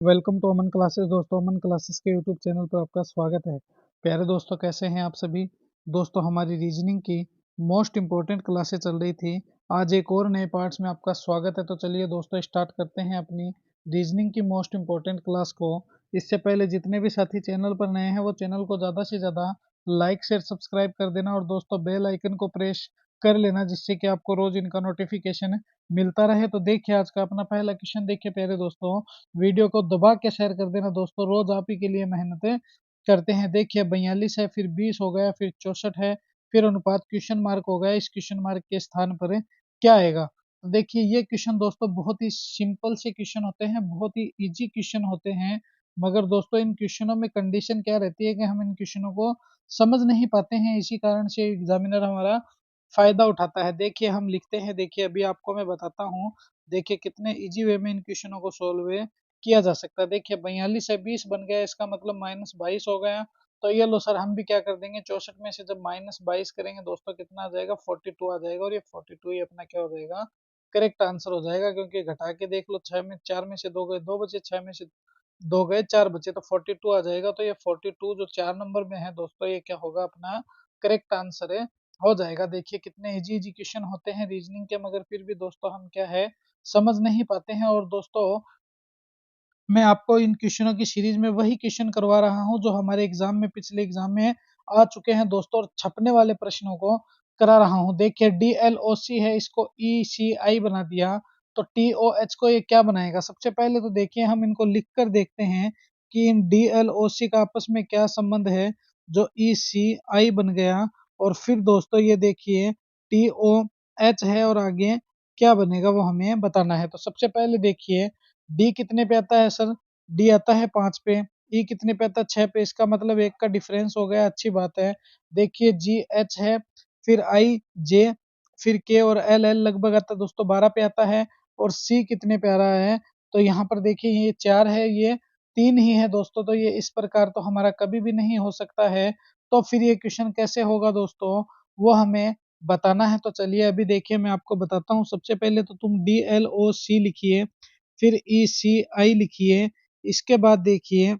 Welcome to Aman classes. दोस्तों, Aman classes के YouTube channel पर आपका स्वागत है। प्यारे दोस्तों, कैसे हैं आप सभी। दोस्तों, हमारी रीजनिंग की मोस्ट इंपॉर्टेंट क्लासेस चल रही थी। आज एक और नए पार्ट्स में आपका स्वागत है। तो चलिए दोस्तों, स्टार्ट करते हैं अपनी रीजनिंग की मोस्ट इंपॉर्टेंट क्लास को। इससे पहले जितने भी साथी चैनल पर नए हैं वो चैनल को ज़्यादा से ज़्यादा लाइक शेयर सब्सक्राइब कर देना और दोस्तों बेल आइकन को प्रेस कर लेना, जिससे कि आपको रोज इनका नोटिफिकेशन मिलता रहे। तो देखिए आज का अपना पहला क्वेश्चन देखिए प्यारे दोस्तों। वीडियो को दबा के शेयर कर देना दोस्तों, रोज आप ही के लिए मेहनतें करते हैं। देखिए 42 है, फिर 20 हो गया, फिर 64 है, फिर अनुपात क्वेश्चन मार्क हो गया। इस क्वेश्चन मार्क के स्थान पर क्या आएगा। तो देखिए ये क्वेश्चन दोस्तों बहुत ही सिंपल से क्वेश्चन होते हैं, बहुत ही इजी क्वेश्चन होते हैं। मगर दोस्तों इन क्वेश्चनों में कंडीशन क्या रहती है कि हम इन क्वेश्चनों को समझ नहीं पाते हैं, इसी कारण से एग्जामिनर हमारा फायदा उठाता है। देखिए हम लिखते हैं, देखिए अभी आपको मैं बताता हूँ। देखिए कितने इजी वे में इन क्वेश्चनों को सोल्व किया जा सकता है। देखिए 42 से 20 बन गया, इसका मतलब -22 हो गया। तो ये लो सर, हम भी क्या कर देंगे, 64 में से जब -22 करेंगे दोस्तों कितना आ जाएगा, 42 आ जाएगा। और ये 42 ही अपना क्या हो जाएगा, करेक्ट आंसर हो जाएगा। क्योंकि घटा के देख लो, 6 में 4 में से 2 गए, 2 बचे, 6 में से 2 गए, 4 बचे, तो 42 आ जाएगा। तो ये 42 जो 4 नंबर में है दोस्तों, ये क्या होगा, अपना करेक्ट आंसर हो जाएगा। देखिए कितने इजी इजी क्वेश्चन होते हैं रीजनिंग के, मगर फिर भी दोस्तों हम क्या है, समझ नहीं पाते हैं। और दोस्तों मैं आपको इन क्वेश्चनों की सीरीज में वही क्वेश्चन करवा रहा हूं जो हमारे एग्जाम में, पिछले एग्जाम में आ चुके हैं दोस्तों, और छपने वाले प्रश्नों को करा रहा हूं। देखिए DLOC है, इसको ECI बना दिया, तो TOH को ये क्या बनाएगा। सबसे पहले तो देखिए हम इनको लिख कर देखते हैं कि इन DLOC का आपस में क्या संबंध है, जो ECI बन गया। और फिर दोस्तों ये देखिए TOH है, और आगे क्या बनेगा वो हमें बताना है। तो सबसे पहले देखिए डी कितने पे आता है सर, डी आता है 5 पे। ई कितने पे आता है, 6 पे। इसका मतलब एक का डिफरेंस हो गया, अच्छी बात है। देखिए जी एच है, फिर आई जे, फिर के और एल, एल लगभग आता है दोस्तों 12 पे आता है। और सी कितने पे आ रहा है, तो यहाँ पर देखिए ये 4 है, ये 3 ही है दोस्तों। तो ये इस प्रकार तो हमारा कभी भी नहीं हो सकता है। तो फिर ये क्वेश्चन कैसे होगा दोस्तों, वो हमें बताना है। तो चलिए अभी देखिए मैं आपको बताता हूँ। सबसे पहले तो तुम DLOC लिखिए, फिर ECI लिखिए, इसके बाद देखिए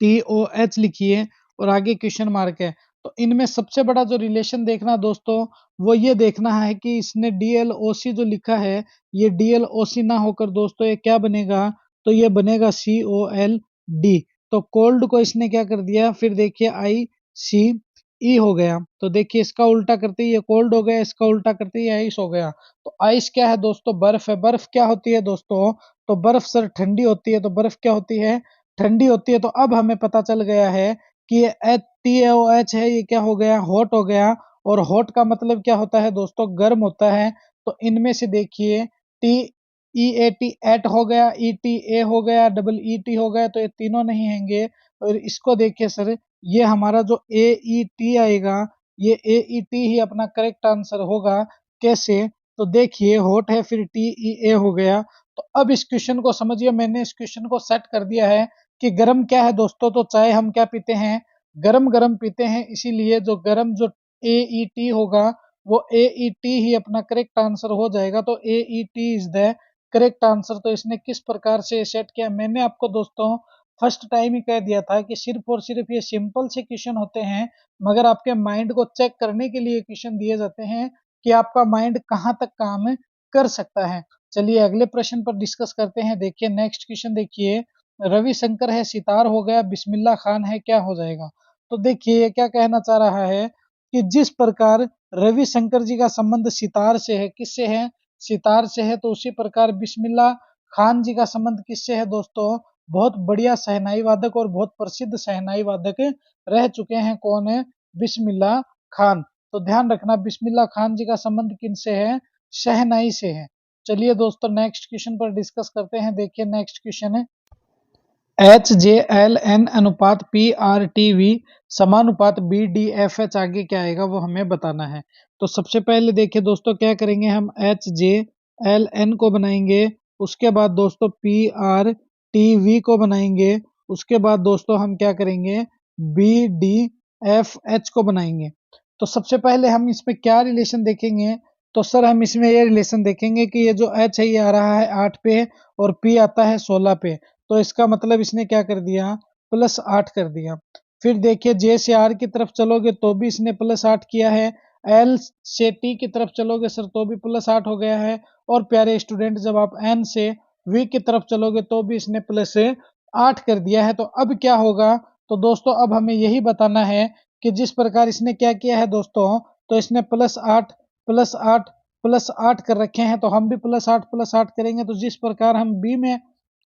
TOH लिखिए, और आगे क्वेश्चन मार्क है। तो इनमें सबसे बड़ा जो रिलेशन देखना दोस्तों, वो ये देखना है कि इसने DLOC जो लिखा है, ये DLOC ना होकर दोस्तों ये क्या बनेगा, तो ये बनेगा COLD। तो कोल्ड को इसने क्या कर दिया, फिर देखिए ICE हो गया। तो देखिए इसका उल्टा करते ही ये कोल्ड हो गया, इसका उल्टा करते ही आइस हो गया। तो आइस क्या है दोस्तों, बर्फ है। बर्फ क्या होती है दोस्तों, तो बर्फ सर ठंडी होती है। तो बर्फ क्या होती है, ठंडी होती है। तो अब हमें पता चल गया है कि ये TOH है, ये क्या हो गया, हॉट हो गया। और हॉट का मतलब क्या होता है दोस्तों, गर्म होता है। तो इनमें से देखिए TEAT एट हो गया, ETA हो गया, EET हो गया, तो ये तीनों नहीं हैंगे। और इसको देखिए सर, ये हमारा जो AET आएगा, ये AET ही अपना करेक्ट आंसर होगा। कैसे, तो देखिए हॉट है, फिर TEA हो गया। तो अब इस क्वेश्चन को समझिए, मैंने इस क्वेश्चन को सेट कर दिया है कि गरम क्या है दोस्तों, तो चाय हम क्या पीते हैं, गरम गरम पीते हैं। इसीलिए जो गरम जो AET होगा, वो AET ही अपना करेक्ट आंसर हो जाएगा। तो AET is the correct answer. तो इसने किस प्रकार से सेट किया, मैंने आपको दोस्तों फर्स्ट टाइम ही कह दिया था कि सिर्फ और सिर्फ ये सिंपल से क्वेश्चन होते हैं, मगर आपके माइंड को चेक करने के लिए क्वेश्चन दिए जाते हैं कि आपका माइंड कहाँ तक काम कर सकता है। चलिए अगले प्रश्न पर डिस्कस करते हैं। देखिए नेक्स्ट क्वेश्चन देखिए, रविशंकर है, सितार हो गया, बिस्मिल्लाह खान है, क्या हो जाएगा। तो देखिए ये क्या कहना चाह रहा है कि जिस प्रकार रविशंकर जी का संबंध सितार से है, किससे है, सितार से है, तो उसी प्रकार बिस्मिल्लाह खान जी का संबंध किससे है दोस्तों, बहुत बढ़िया शहनाई वादक और बहुत प्रसिद्ध शहनाई वादक रह चुके हैं। कौन है, बिस्मिल्लाह खान। तो ध्यान रखना बिस्मिल्लाह खान जी का संबंध किनसे है, शहनाई से है। चलिए दोस्तों नेक्स्ट क्वेश्चन पर डिस्कस करते हैं। देखिए नेक्स्ट क्वेश्चन है, HJLN अनुपात PRTV समानुपात BDFH, आगे क्या आएगा वो हमें बताना है। तो सबसे पहले देखिए दोस्तों क्या करेंगे, हम HJLN को बनाएंगे, उसके बाद दोस्तों PRTV को बनाएंगे, उसके बाद दोस्तों हम क्या करेंगे, BDFH को बनाएंगे। तो सबसे पहले हम इसमें क्या रिलेशन देखेंगे, तो सर हम इसमें ये रिलेशन देखेंगे कि ये जो H है ये आ रहा है 8 पे, और P आता है 16 पे। तो इसका मतलब इसने क्या कर दिया, +8 कर दिया। फिर देखिए जे से आर की तरफ चलोगे तो भी इसने +8 किया है, एल से टी की तरफ चलोगे सर तो भी +8 हो गया है, और प्यारे स्टूडेंट जब आप एन से वी की तरफ चलोगे तो भी इसने +8 कर दिया है। तो अब क्या होगा, तो दोस्तों अब हमें यही बताना है कि जिस प्रकार इसने क्या किया है दोस्तों, तो इसने +8 +8 +8 कर रखे हैं, तो हम भी +8 करेंगे। तो जिस प्रकार हम बी में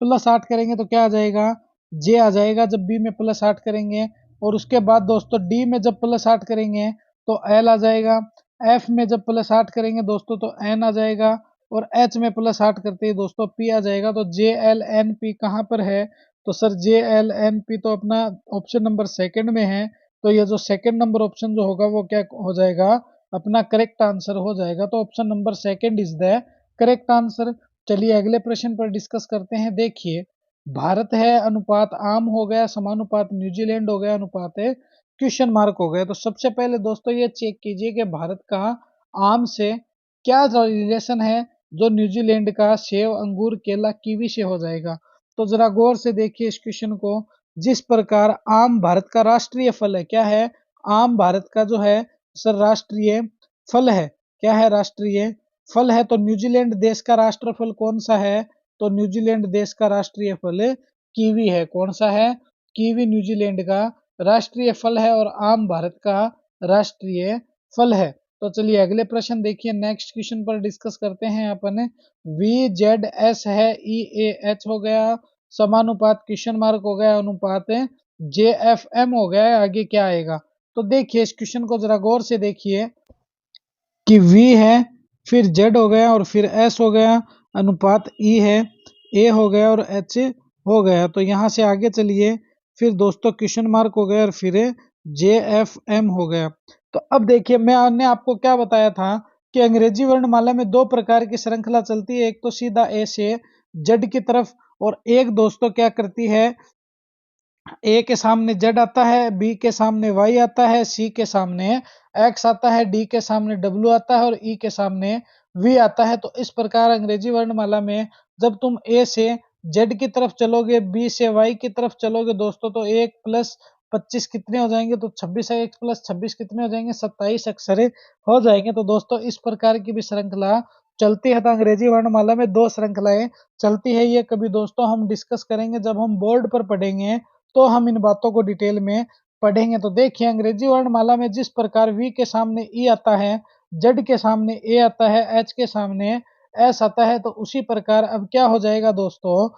+8 करेंगे तो क्या आ जाएगा, जे आ जाएगा जब बी में +8 करेंगे। और उसके बाद दोस्तों डी में जब +8 करेंगे तो एल आ जाएगा, एफ में जब +8 करेंगे दोस्तों तो एन आ जाएगा, और एच में +8 करते ही दोस्तों पी आ जाएगा। तो जे एल एन पी कहाँ पर है, तो sir J L N P तो अपना ऑप्शन नंबर सेकंड में है। तो ये जो सेकंड नंबर ऑप्शन जो होगा वो क्या हो जाएगा, अपना करेक्ट आंसर हो जाएगा। तो option number second is the correct answer. चलिए अगले प्रश्न पर डिस्कस करते हैं। देखिए भारत है अनुपात आम हो गया, समानुपात न्यूजीलैंड हो गया, अनुपात है क्वेश्चन मार्क हो गया। तो सबसे पहले दोस्तों ये चेक कीजिए कि भारत का आम से क्या रिलेशन है, जो न्यूजीलैंड का सेब अंगूर केला कीवी से हो जाएगा। तो जरा गौर से देखिए इस क्वेश्चन को। जिस प्रकार आम भारत का राष्ट्रीय फल है, क्या है, आम भारत का जो है सर राष्ट्रीय फल है, क्या है, राष्ट्रीय फल है। तो न्यूजीलैंड देश का राष्ट्रीय फल कौन सा है, तो न्यूजीलैंड देश का राष्ट्रीय फल कीवी है। कौन सा है, कीवी न्यूजीलैंड का राष्ट्रीय फल है, और आम भारत का राष्ट्रीय फल है। तो चलिए अगले प्रश्न देखिए, नेक्स्ट क्वेश्चन पर डिस्कस करते हैं अपन। वी जेड एस है, ई ए एच हो गया, समानुपात क्वेश्चन मार्क हो गया, अनुपात जे एफ एम हो गया है, आगे क्या आएगा। तो देखिए इस क्वेश्चन को जरा गौर से देखिए कि V है, फिर Z हो गया और फिर S हो गया, अनुपात E है, A हो गया और H हो गया। तो यहाँ से आगे चलिए, फिर दोस्तों क्वेश्चन मार्क हो गया और फिर JFM हो गया। तो अब देखिए मैंने आपको क्या बताया था कि अंग्रेजी वर्णमाला में दो प्रकार की श्रृंखला चलती है, एक तो सीधा A से Z की तरफ, और एक दोस्तों क्या करती है, ए के सामने जेड आता है, बी के सामने वाई आता है, सी के सामने एक्स आता है, डी के सामने डब्ल्यू आता है और ई के सामने वी आता है। तो इस प्रकार अंग्रेजी वर्णमाला में जब तुम ए से जेड की तरफ चलोगे, बी से वाई की तरफ चलोगे दोस्तों, तो 1 + 25 कितने हो जाएंगे, तो 26, 1 + 26 कितने हो जाएंगे, 27 अक्षर हो जाएंगे। तो दोस्तों इस प्रकार की भी श्रृंखला चलती है। तो अंग्रेजी वर्णमाला में दो श्रृंखलाएं चलती है, ये कभी दोस्तों हम डिस्कस करेंगे जब हम बोर्ड पर पढ़ेंगे, तो हम इन बातों को डिटेल में पढ़ेंगे। तो देखिए अंग्रेजी वर्णमाला में जिस प्रकार वी के सामने ई आता है, जेड के सामने ए आता है, एच के सामने एस आता है, तो उसी प्रकार अब क्या हो जाएगा दोस्तों,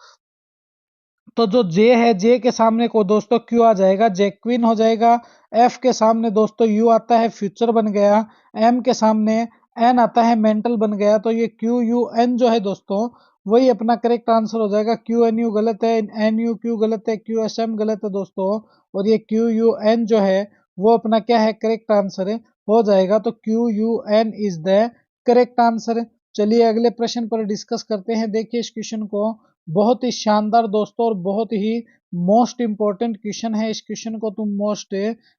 तो जो जे है, जे के सामने को दोस्तों क्यू आ जाएगा, जेक्विन हो जाएगा। एफ के सामने दोस्तों यू आता है, फ्यूचर बन गया। एम के सामने एन आता है, मेंटल बन गया। तो ये क्यू यू एन जो है दोस्तों, वही अपना करेक्ट आंसर हो जाएगा। क्यू एन यू गलत है, एन यू क्यू गलत है, क्यू एस एम गलत है दोस्तों, और ये क्यू यू एन जो है वो अपना क्या है, करेक्ट आंसर हो जाएगा। तो Q U N is the correct answer. चलिए अगले प्रश्न पर डिस्कस करते हैं। देखिए इस क्वेश्चन को, बहुत ही शानदार दोस्तों और बहुत ही मोस्ट इंपॉर्टेंट क्वेश्चन है। इस क्वेश्चन को तुम मोस्ट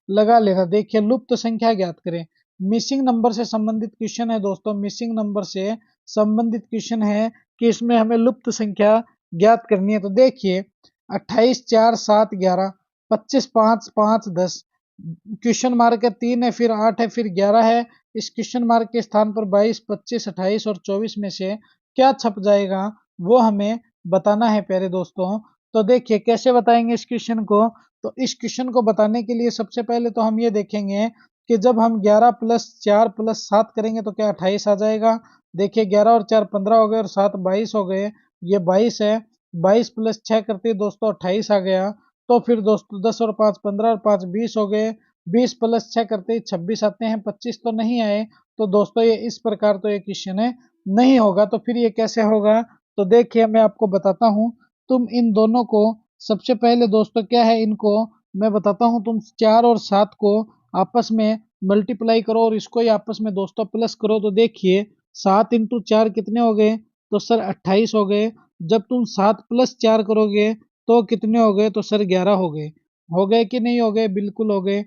लगा लेना। देखिए लुप्त संख्या ज्ञात करें, मिसिंग नंबर से संबंधित क्वेश्चन है दोस्तों, मिसिंग नंबर से संबंधित क्वेश्चन है कि इसमें हमें लुप्त संख्या ज्ञात करनी है। तो देखिए 28, 4, 7, 11, 25, 5, 5, 10, क्वेश्चन मार्क है 3 है, फिर 8 है, फिर 11 है। इस क्वेश्चन मार्क के स्थान पर 22, 25, 28 और 24 में से क्या छप जाएगा, वो हमें बताना है प्यारे दोस्तों। तो देखिए कैसे बताएंगे इस क्वेश्चन को, तो इस क्वेश्चन को बताने के लिए सबसे पहले तो हम ये देखेंगे कि जब हम 11 + 4 + 7 करेंगे तो क्या 28 आ जाएगा। देखिए 11 और 4 15 हो गए और 7 22 हो गए, ये 22 है। 22 + 6 करते ही दोस्तों 28 आ गया। तो फिर दोस्तों 10 और 5 15 और 5 20 हो गए, 20 + 6 करते ही 26 आते हैं, 25 तो नहीं आए। तो दोस्तों ये इस प्रकार तो ये क्वेश्चन नहीं होगा। तो फिर ये कैसे होगा, तो देखिए मैं आपको बताता हूँ। तुम इन दोनों को सबसे पहले दोस्तों क्या है, इनको मैं बताता हूँ। तुम 4 और 7 को आपस में मल्टीप्लाई करो और इसको ही आपस में दोस्तों प्लस करो। तो देखिए 7 × 4 कितने हो गए, तो सर 28 हो गए। जब तुम 7 + 4 करोगे तो कितने हो गए, तो सर 11 हो गए कि नहीं हो गए, बिल्कुल हो गए।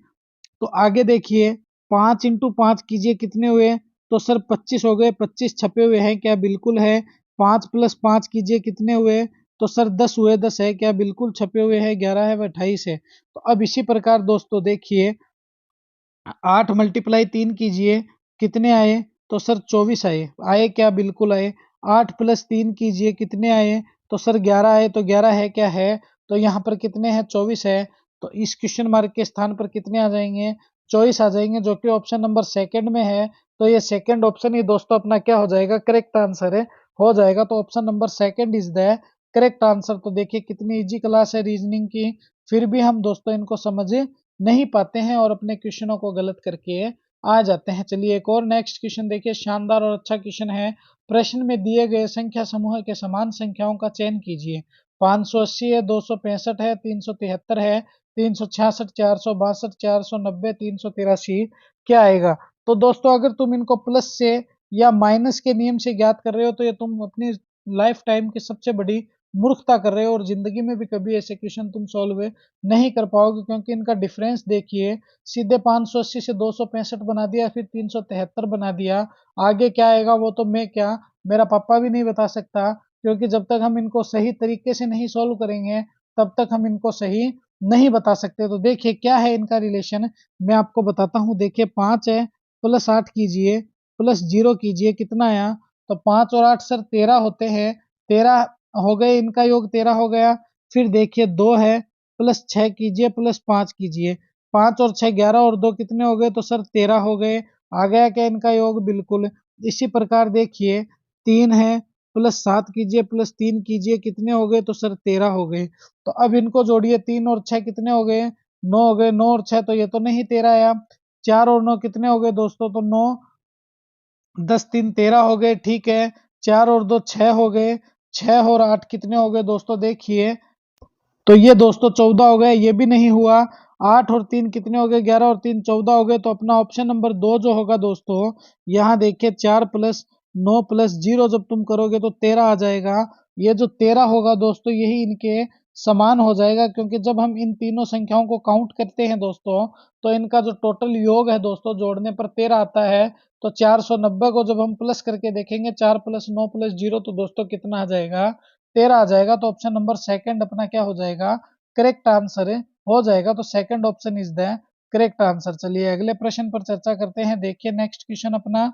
तो आगे देखिए 5 × 5 कीजिए कितने हुए, तो सर 25 हो गए। 25 छपे हुए हैं क्या, बिल्कुल है। 5 + 5 कीजिए कितने हुए, तो सर 10 हुए, 10 है क्या, बिल्कुल छपे हुए हैं, 11 है व 28 है। तो अब इसी प्रकार दोस्तों देखिए 8 मल्टीप्लाई 3 कीजिए, कितने आए, तो सर 24 आए। आए क्या, बिल्कुल आए। 8 प्लस 3 कीजिए, कितने आए, तो सर 11 आए। तो 11 है क्या, है। तो यहाँ पर कितने हैं, 24 है। तो इस क्वेश्चन मार्क के स्थान पर कितने आ जाएंगे, 24 आ जाएंगे, जो कि ऑप्शन नंबर सेकंड में है। तो ये सेकंड ऑप्शन ही दोस्तों अपना क्या हो जाएगा, करेक्ट आंसर है, हो जाएगा। तो option number second is the correct answer. तो देखिए कितनी इजी क्लास है रीजनिंग की, फिर भी हम दोस्तों इनको समझ नहीं पाते हैं और अपने क्वेश्चनों को गलत करके आ जाते हैं। चलिए एक और नेक्स्ट क्वेश्चन देखिए, शानदार और अच्छा क्वेश्चन है। प्रश्न में दिए गए संख्या समूह के समान संख्याओं का चयन कीजिए। 580 है, 265 है, 373 है, 366, 462, 490, 383, क्या आएगा। तो दोस्तों अगर तुम इनको प्लस से या माइनस के नियम से ज्ञात कर रहे हो तो ये तुम अपनी लाइफ टाइम की सबसे बड़ी मूर्खता कर रहे हो, और जिंदगी में भी कभी ऐसे क्वेश्चन तुम सॉल्व नहीं कर पाओगे, क्योंकि इनका डिफरेंस देखिए, सीधे 580 से 265 बना दिया, फिर 373 बना दिया। आगे क्या आएगा वो तो मैं क्या, मेरा पापा भी नहीं बता सकता, क्योंकि जब तक हम इनको सही तरीके से नहीं सॉल्व करेंगे तब तक हम इनको सही नहीं बता सकते। तो देखिए क्या है इनका रिलेशन, मैं आपको बताता हूँ। देखिए 5 है, प्लस 8 कीजिए, प्लस 0 कीजिए, कितना आया, तो 5 और 8 सर 13 होते हैं, 13 हो गए, इनका योग 13 हो गया। फिर देखिए 2 है, प्लस 6 कीजिए, प्लस 5 कीजिए, 5 और 6 11 और 2 कितने हो गए, तो सर 13 हो गए। आ गया क्या इनका योग, बिल्कुल। इसी प्रकार देखिए 3 है, प्लस 7 कीजिए, प्लस 3 कीजिए, कितने हो गए, तो सर 13 हो गए। तो अब इनको जोड़िए, 3 और 6 कितने हो गए, 9 हो गए। 9 और 6 तो ये तो नहीं 13 आया। 4 और 9 कितने हो गए दोस्तों, तो 9, 10 3 13 हो गए, ठीक है। 4 और 2 6 हो गए, 6 और 8 कितने हो गए दोस्तों, देखिए तो ये दोस्तों 14 हो गए, ये भी नहीं हुआ। 8 और 3 कितने हो गए, 11 और 3 14 हो गए। तो अपना ऑप्शन नंबर 2 जो होगा दोस्तों, यहाँ देखिए 4 प्लस 9 प्लस 0 जब तुम करोगे तो 13 आ जाएगा। ये जो 13 होगा दोस्तों यही इनके समान हो जाएगा, क्योंकि जब हम इन तीनों संख्याओं को काउंट करते हैं दोस्तों तो इनका जो टोटल योग है दोस्तों जोड़ने पर 13 आता है। तो 490 को जब हम प्लस करके देखेंगे, 4 प्लस 9 प्लस 0, तो दोस्तों कितना आ जाएगा, 13 आ जाएगा। तो ऑप्शन नंबर सेकंड अपना क्या हो जाएगा, करेक्ट आंसर हो जाएगा। तो second option is the correct answer. चलिए अगले प्रश्न पर चर्चा करते हैं। देखिए नेक्स्ट क्वेश्चन अपना,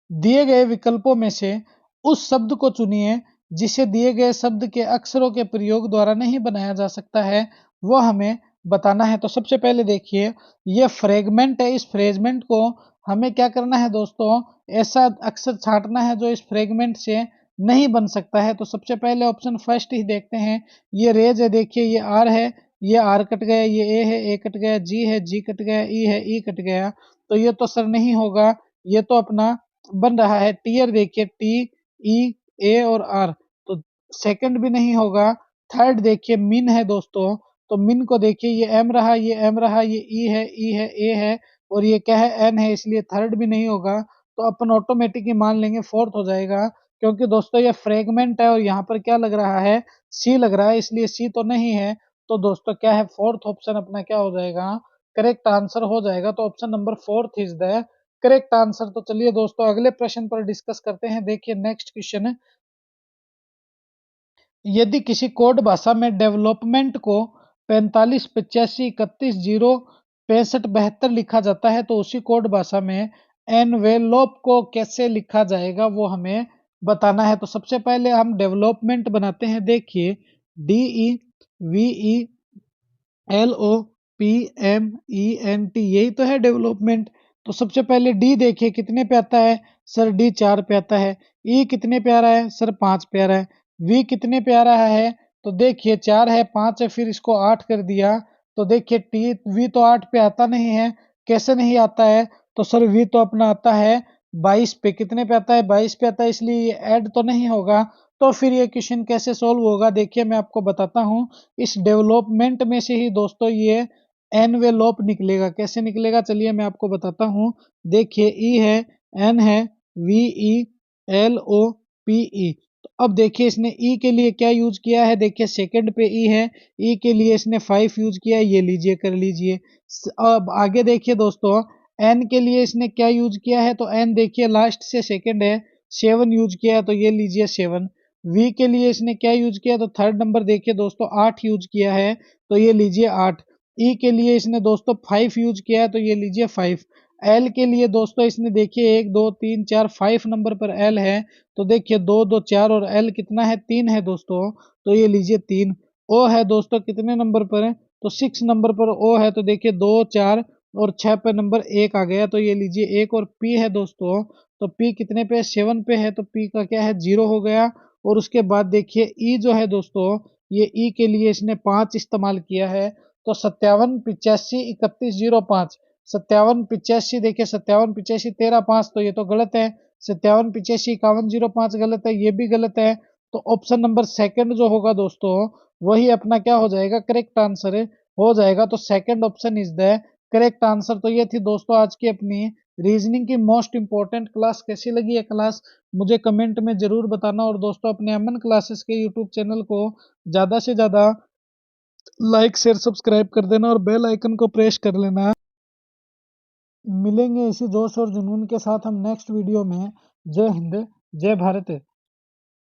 दिए गए विकल्पों में से उस शब्द को चुनिए जिसे दिए गए शब्द के अक्षरों के प्रयोग द्वारा नहीं बनाया जा सकता है, वो हमें बताना है। तो सबसे पहले देखिए ये फ्रेगमेंट है, इस फ्रेगमेंट को हमें क्या करना है दोस्तों, ऐसा अक्षर छांटना है जो इस फ्रेगमेंट से नहीं बन सकता है। तो सबसे पहले ऑप्शन फर्स्ट ही देखते हैं। ये रेज है, देखिए ये आर है, ये आर कट गया, ये ए है, ए कट गया, जी है, जी कट गया, ई है, ई कट गया। तो ये तो सर नहीं होगा, ये तो अपना बन रहा है टीयर, देखिए टी, ई, ए और आर। तो सेकंड भी नहीं होगा। थर्ड देखिए मिन है दोस्तों, तो मिन को देखिए ये एम रहा, ये एम रहा, ये ई है, ई है, ए है, और ये क्या है, एन है, इसलिए थर्ड भी नहीं होगा। तो अपन ऑटोमेटिक ही मान लेंगे फोर्थ हो जाएगा, क्योंकि दोस्तों ये फ्रेगमेंट है और यहाँ पर क्या लग रहा है, सी लग रहा है, इसलिए सी तो नहीं है। तो दोस्तों क्या है, फोर्थ ऑप्शन अपना क्या हो जाएगा, करेक्ट आंसर हो जाएगा। तो option number fourth is the correct answer. तो चलिए दोस्तों अगले प्रश्न पर डिस्कस करते हैं। देखिए नेक्स्ट क्वेश्चन है, यदि किसी कोड भाषा में डेवलपमेंट को 45 85 31 0 65 72 लिखा जाता है तो उसी कोड भाषा में एनवेलोप को कैसे लिखा जाएगा वो हमें बताना है। तो सबसे पहले हम डेवलपमेंट बनाते हैं। देखिए DEVELOPMENT यही तो है डेवलपमेंट। तो सबसे पहले डी देखिए कितने पे आता है, सर डी 4 पे आता है। ई कितने पे आ रहा है, सर 5 पे आ रहा है। वी कितने पे आ रहा है, तो देखिए 4 है, 5 है, फिर इसको 8 कर दिया। तो देखिए टी वी तो 8 पे आता नहीं है, कैसे नहीं आता है, तो सर वी तो अपना आता है 22 पे। कितने पे आता है, 22 पे आता है, इसलिए ये ऐड तो नहीं होगा। तो फिर ये क्वेश्चन कैसे सोल्व होगा, देखिए मैं आपको बताता हूँ। इस डेवलपमेंट में से ही दोस्तों ये एनवेलोप निकलेगा। कैसे निकलेगा, चलिए मैं आपको बताता हूँ। देखिए ई है, एन है, V E, L O P E. तो अब देखिए इसने ई के लिए क्या यूज किया है, देखिए सेकंड पे ई है, ई के लिए इसने 5 यूज किया है, ये लीजिए कर लीजिए। अब आगे देखिए दोस्तों, एन के लिए इसने क्या यूज किया है, तो एन देखिए लास्ट से सेकंड है, 7 यूज किया है, तो ये लीजिए 7। वी के लिए इसने क्या यूज किया, तो थर्ड नंबर देखिए दोस्तों 8 यूज किया है, तो ये लीजिए 8। ई के लिए इसने दोस्तों 5 यूज किया है, तो ये लीजिए 5। एल के लिए दोस्तों इसने देखिए 1 2 3 4 5 नंबर पर एल है, तो देखिए 2 2 4 और एल कितना है, 3 है दोस्तों, तो ये लीजिए 3। ओ है दोस्तों कितने नंबर पर है, तो 6 नंबर पर ओ है, तो देखिए 2 4 और 6 पे नंबर 1 आ गया, तो ये लीजिए 1। और पी है दोस्तों, तो पी कितने पे 7 पे है, तो पी का क्या है 0 हो गया। और उसके बाद देखिए ई जो है दोस्तों, ये ई के लिए इसने 5 इस्तेमाल किया है, तो 57 85 31 05। 57 85 देखिए 57 85 13 5, तो ये तो गलत है। 57 85 51 05 गलत है, ये भी गलत है। तो ऑप्शन नंबर सेकंड जो होगा दोस्तों, वही अपना क्या हो जाएगा, करेक्ट आंसर हो जाएगा। तो second option is the correct answer. तो ये थी दोस्तों आज की अपनी रीजनिंग की मोस्ट इंपॉर्टेंट क्लास। कैसी लगी है क्लास, मुझे कमेंट में जरूर बताना। और दोस्तों अपने अमन क्लासेस के यूट्यूब चैनल को ज़्यादा से ज़्यादा लाइक शेयर सब्सक्राइब कर देना और बेल आइकन को प्रेस कर लेना। मिलेंगे इसी जोश और जुनून के साथ हम नेक्स्ट वीडियो में। जय हिंद, जय भारत।